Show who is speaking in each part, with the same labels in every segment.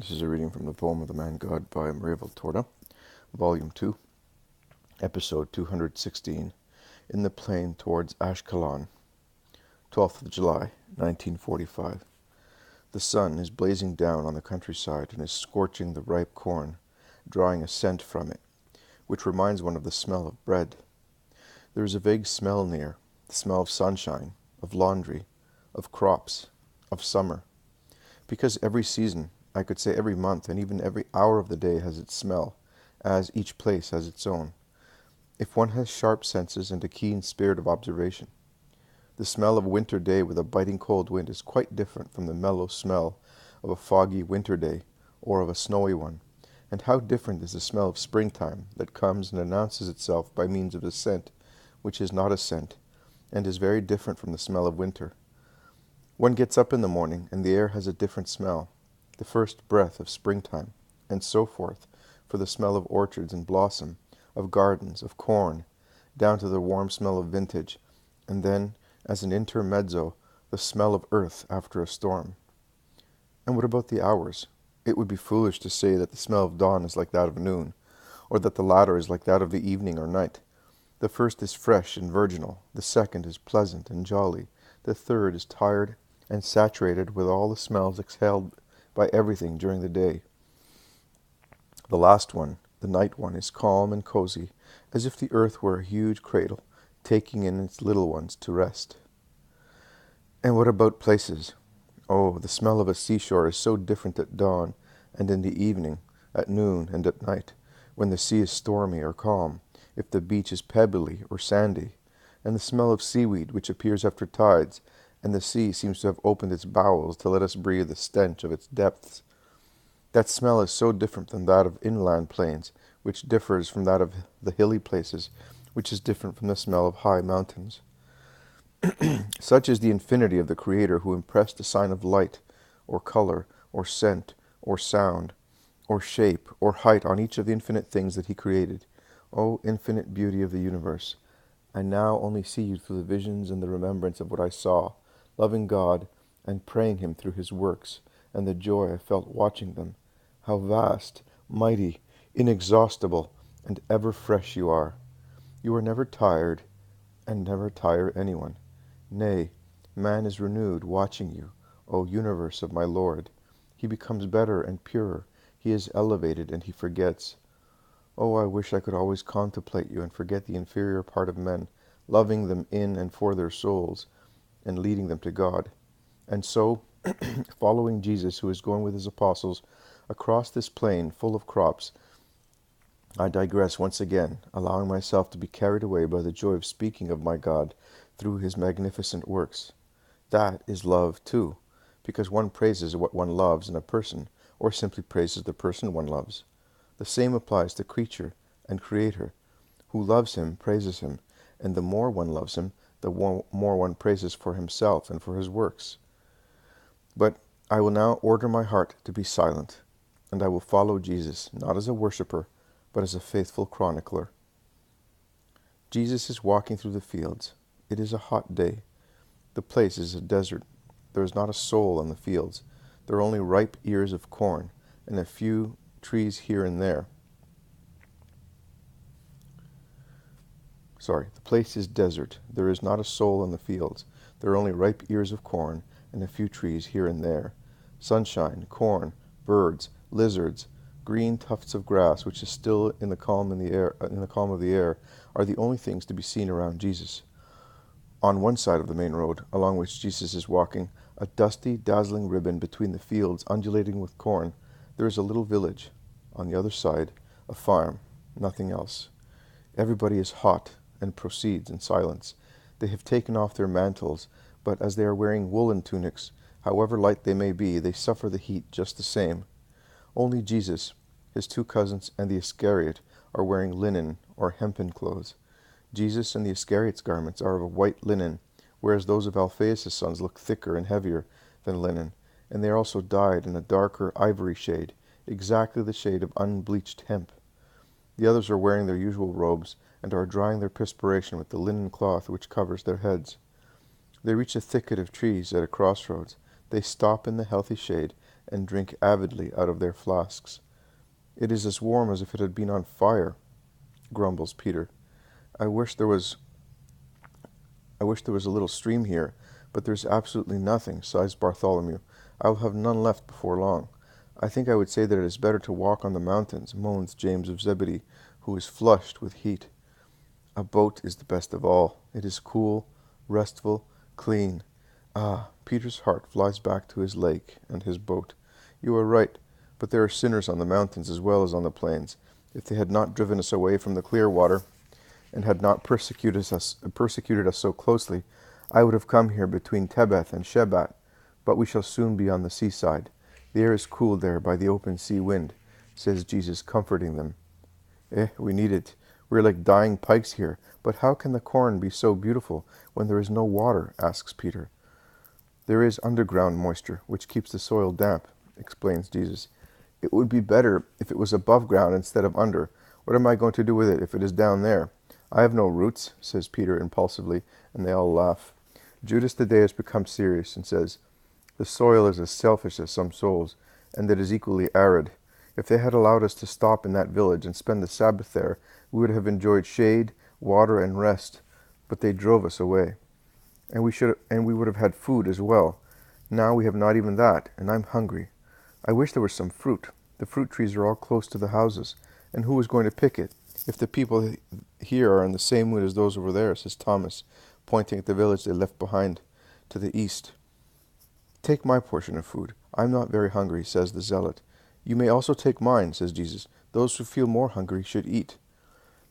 Speaker 1: This is a reading from the poem of the Man God by Maria Valtorta, Volume 2, Episode 216, In the Plain Towards Ashkelon, 12th of July, 1945. The sun is blazing down on the countryside and is scorching the ripe corn, drawing a scent from it, which reminds one of the smell of bread. There is a vague smell near, the smell of sunshine, of laundry, of crops, of summer. Because every season, I could say every month, and even every hour of the day has its smell, as each place has its own, if one has sharp senses and a keen spirit of observation. The smell of a winter day with a biting cold wind is quite different from the mellow smell of a foggy winter day or of a snowy one. And how different is the smell of springtime that comes and announces itself by means of a scent which is not a scent, and is very different from the smell of winter. One gets up in the morning and the air has a different smell, the first breath of springtime, and so forth, for the smell of orchards and blossom, of gardens, of corn, down to the warm smell of vintage, and then, as an intermezzo, the smell of earth after a storm. And what about the hours? It would be foolish to say that the smell of dawn is like that of noon, or that the latter is like that of the evening or night. The first is fresh and virginal, the second is pleasant and jolly, the third is tired and saturated with all the smells exhaled by everything during the day. The last one, the night one, is calm and cozy, as if the earth were a huge cradle, taking in its little ones to rest. And what about places? Oh, the smell of a seashore is so different at dawn and in the evening, at noon and at night, when the sea is stormy or calm, if the beach is pebbly or sandy, and the smell of seaweed which appears after tides, and the sea seems to have opened its bowels to let us breathe the stench of its depths. That smell is so different from that of inland plains, which differs from that of the hilly places, which is different from the smell of high mountains. Such is the infinity of the Creator who impressed a sign of light, or color, or scent, or sound, or shape, or height on each of the infinite things that He created. O infinite beauty of the universe! I now only see you through the visions and the remembrance of what I saw, loving God and praying Him through His works, and the joy I felt watching them. How vast, mighty, inexhaustible, and ever fresh you are. You are never tired, and never tire anyone. Nay, man is renewed watching you, O universe of my Lord. He becomes better and purer. He is elevated and he forgets. Oh, I wish I could always contemplate you and forget the inferior part of men, loving them in and for their souls, and leading them to God. And so, following Jesus, who is going with his apostles across this plain full of crops, I digress once again, allowing myself to be carried away by the joy of speaking of my God through his magnificent works. That is love too, because one praises what one loves in a person, or simply praises the person one loves. The same applies to creature and creator. Who loves him praises him, and the more one loves him, the more one praises for himself and for his works. But I will now order my heart to be silent, and I will follow Jesus, not as a worshipper, but as a faithful chronicler. Jesus is walking through the fields. It is a hot day. The place is a desert. There is not a soul in the fields. There are only ripe ears of corn, and a few trees here and there. The place is desert. There is not a soul in the fields. There are only ripe ears of corn, and a few trees here and there. Sunshine, corn, birds, lizards, green tufts of grass, which is still in the calm of the air, are the only things to be seen around Jesus. On one side of the main road, along which Jesus is walking, a dusty, dazzling ribbon between the fields undulating with corn, there is a little village. On the other side, a farm, nothing else. Everybody is hot and proceeds in silence. They have taken off their mantles, but as they are wearing woolen tunics, however light they may be, they suffer the heat just the same. Only Jesus, his two cousins, and the Iscariot are wearing linen or hempen clothes. Jesus and the Iscariot's garments are of white linen, whereas those of Alphaeus' sons look thicker and heavier than linen, and they are also dyed in a darker ivory shade, exactly the shade of unbleached hemp. The others are wearing their usual robes, and are drying their perspiration with the linen cloth which covers their heads. They reach a thicket of trees at a crossroads. They stop in the healthy shade, and drink avidly out of their flasks. It is as warm as if it had been on fire, grumbles Peter. I wish there was a little stream here, but there's absolutely nothing, sighs Bartholomew. I will have none left before long. I think I would say that it is better to walk on the mountains, moans James of Zebedee, who is flushed with heat. A boat is the best of all. It is cool, restful, clean. Ah, Peter's heart flies back to his lake and his boat. You are right, but there are sinners on the mountains as well as on the plains. If they had not driven us away from the clear water, and had not persecuted us so closely, I would have come here between Tebeth and Shebat. But we shall soon be on the seaside. The air is cool there by the open sea wind, says Jesus, comforting them. We need it. We are like dying pikes here. But how can the corn be so beautiful when there is no water? Asks Peter. There is underground moisture, which keeps the soil damp, explains Jesus. It would be better if it was above ground instead of under. What am I going to do with it if it is down there? I have no roots, says Peter impulsively, and they all laugh. Judas Thaddeus becomes serious and says, the soil is as selfish as some souls, and it is equally arid. If they had allowed us to stop in that village and spend the Sabbath there, we would have enjoyed shade, water, and rest, but they drove us away. And we would have had food as well. Now we have not even that, and I'm hungry. I wish there was some fruit. The fruit trees are all close to the houses, and who is going to pick it? If the people here are in the same mood as those over there, says Thomas, pointing at the village they left behind to the east. Take my portion of food. I'm not very hungry, says the Zealot. You may also take mine, says Jesus. Those who feel more hungry should eat.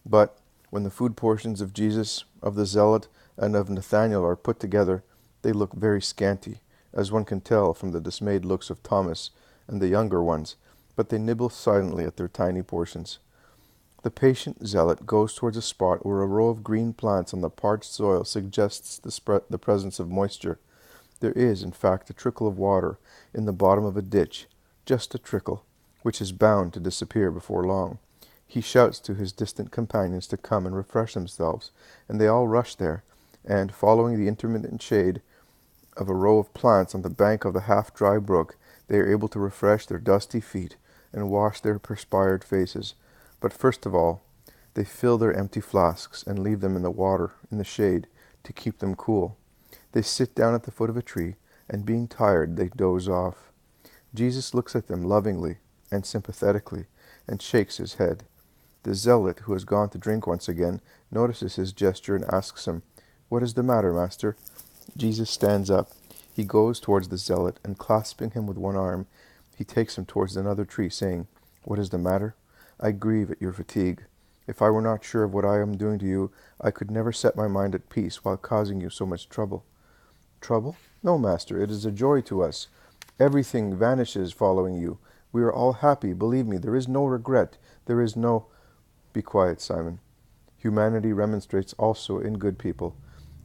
Speaker 1: But when the food portions of Jesus, of the Zealot, and of Nathanael are put together, they look very scanty, as one can tell from the dismayed looks of Thomas and the younger ones, but they nibble silently at their tiny portions. The patient Zealot goes towards a spot where a row of green plants on the parched soil suggests the presence of moisture. There is, in fact, a trickle of water in the bottom of a ditch, just a trickle, which is bound to disappear before long. He shouts to his distant companions to come and refresh themselves, and they all rush there, and, following the intermittent shade of a row of plants on the bank of the half-dry brook, they are able to refresh their dusty feet and wash their perspired faces. But first of all, they fill their empty flasks and leave them in the water, in the shade, to keep them cool. They sit down at the foot of a tree, and being tired, they doze off. Jesus looks at them lovingly and sympathetically, and shakes his head. The Zealot, who has gone to drink once again, notices his gesture and asks him, "What is the matter, Master?" Jesus stands up. He goes towards the Zealot, and clasping him with one arm, he takes him towards another tree, saying, "What is the matter? I grieve at your fatigue. If I were not sure of what I am doing to you, I could never set my mind at peace while causing you so much trouble." Trouble? No, Master, it is a joy to us. Everything vanishes following you. We are all happy, believe me. There is no regret. There is no... Be quiet, Simon. Humanity remonstrates also in good people,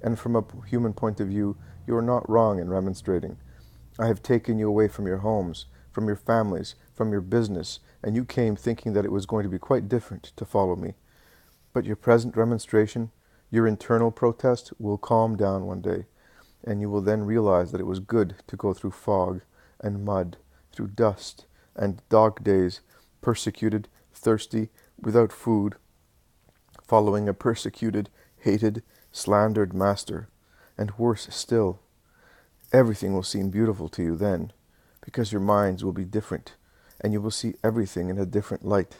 Speaker 1: and from a human point of view, you are not wrong in remonstrating. I have taken you away from your homes, from your families, from your business, and you came thinking that it was going to be quite different to follow me. But your present remonstration, your internal protest, will calm down one day, and you will then realize that it was good to go through fog and mud, through dust and dog days, persecuted, thirsty, without food, following a persecuted, hated, slandered master, and worse still. Everything will seem beautiful to you then, because your minds will be different, and you will see everything in a different light,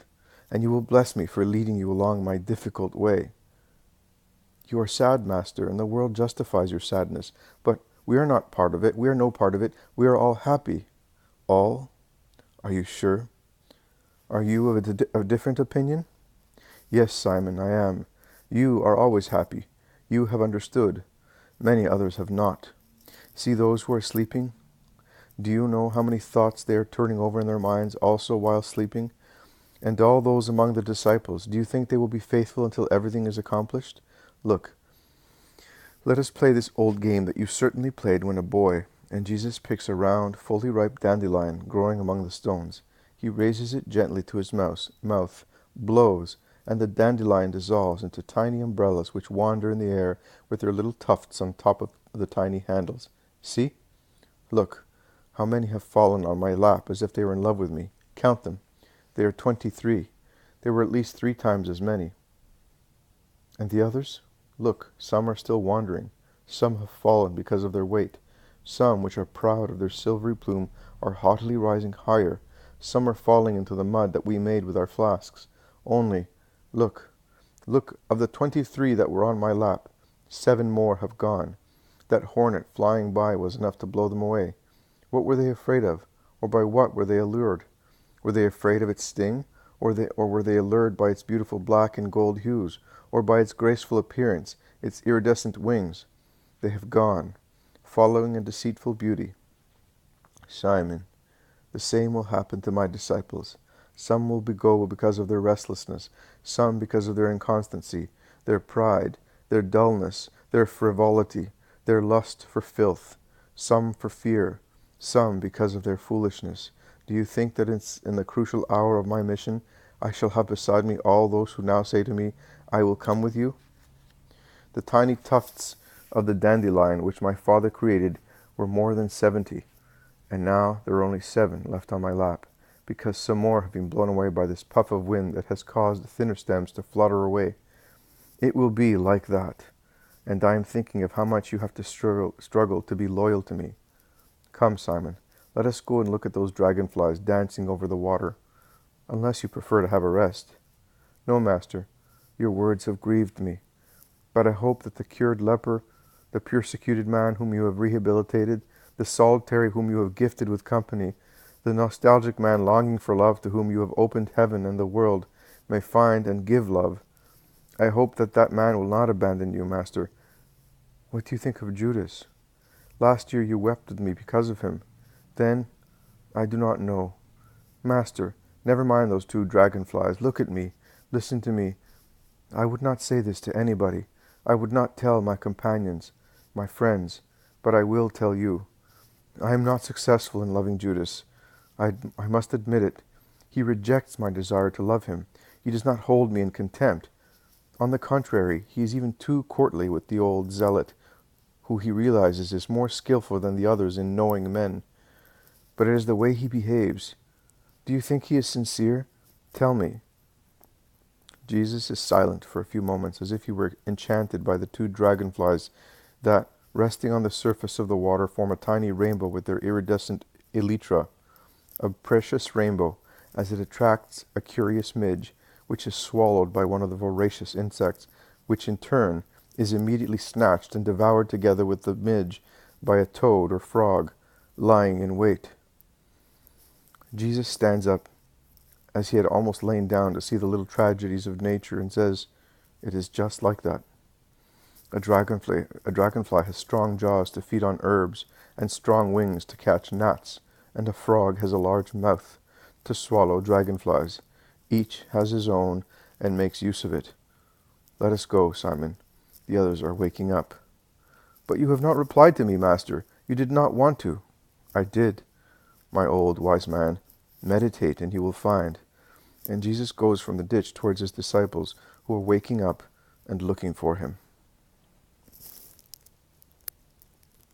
Speaker 1: and you will bless me for leading you along my difficult way. You are sad, Master, and the world justifies your sadness, but we are not part of it. We are no part of it. We are all happy. All? Are you sure? Are you of a different opinion? Yes, Simon, I am. You are always happy. You have understood. Many others have not. See those who are sleeping? Do you know how many thoughts they are turning over in their minds also while sleeping? And all those among the disciples, do you think they will be faithful until everything is accomplished? Look, let us play this old game that you certainly played when a boy, and Jesus picks a round, fully ripe dandelion growing among the stones. He raises it gently to his mouth, blows, and the dandelion dissolves into tiny umbrellas which wander in the air with their little tufts on top of the tiny handles. See? Look, How many have fallen on my lap as if they were in love with me? Count them. They are 23. There were at least 3 times as many. And the others? Look, some are still wandering. Some have fallen because of their weight. Some, which are proud of their silvery plume, are haughtily rising higher. Some are falling into the mud that we made with our flasks. Only, look, of the 23 that were on my lap, 7 more have gone. That hornet flying by was enough to blow them away. What were they afraid of? Or by what were they allured? Were they afraid of its sting? Or were they allured by its beautiful black and gold hues? Or by its graceful appearance, its iridescent wings? They have gone, following a deceitful beauty. Simon, the same will happen to my disciples. Some will go because of their restlessness, some because of their inconstancy, their pride, their dullness, their frivolity, their lust for filth, some for fear, some because of their foolishness. Do you think that in the crucial hour of my mission I shall have beside me all those who now say to me, I will come with you? The tiny tufts of the dandelion which my father created were more than 70, and now there are only 7 left on my lap, because some more have been blown away by this puff of wind that has caused the thinner stems to flutter away. It will be like that, and I am thinking of how much you have to struggle to be loyal to me. Come, Simon, let us go and look at those dragonflies dancing over the water, unless you prefer to have a rest. No, Master, your words have grieved me, but I hope that the cured leper, the persecuted man whom you have rehabilitated, the solitary whom you have gifted with company, the nostalgic man longing for love to whom you have opened heaven and the world, may find and give love. I hope that that man will not abandon you, Master. What do you think of Judas? Last year you wept with me because of him. Then, I do not know. Master, never mind those 2 dragonflies. Look at me. Listen to me. I would not say this to anybody. I would not tell my companions, my friends, but I will tell you. I am not successful in loving Judas. I must admit it. He rejects my desire to love him. He does not hold me in contempt. On the contrary, he is even too courtly with the old zealot, who he realizes is more skillful than the others in knowing men. But it is the way he behaves. Do you think he is sincere? Tell me. Jesus is silent for a few moments, as if he were enchanted by the 2 dragonflies that, resting on the surface of the water, form a tiny rainbow with their iridescent elytra, a precious rainbow, as it attracts a curious midge, which is swallowed by one of the voracious insects, which in turn is immediately snatched and devoured together with the midge by a toad or frog lying in wait. Jesus stands up, as he had almost lain down to see the little tragedies of nature, and says, "It is just like that. A dragonfly has strong jaws to feed on herbs, and strong wings to catch gnats, and a frog has a large mouth to swallow dragonflies. Each has his own, and makes use of it. Let us go, Simon. The others are waking up." "But you have not replied to me, Master. You did not want to." "I did, my old wise man. Meditate, and you will find." And Jesus goes from the ditch towards his disciples, who are waking up and looking for him.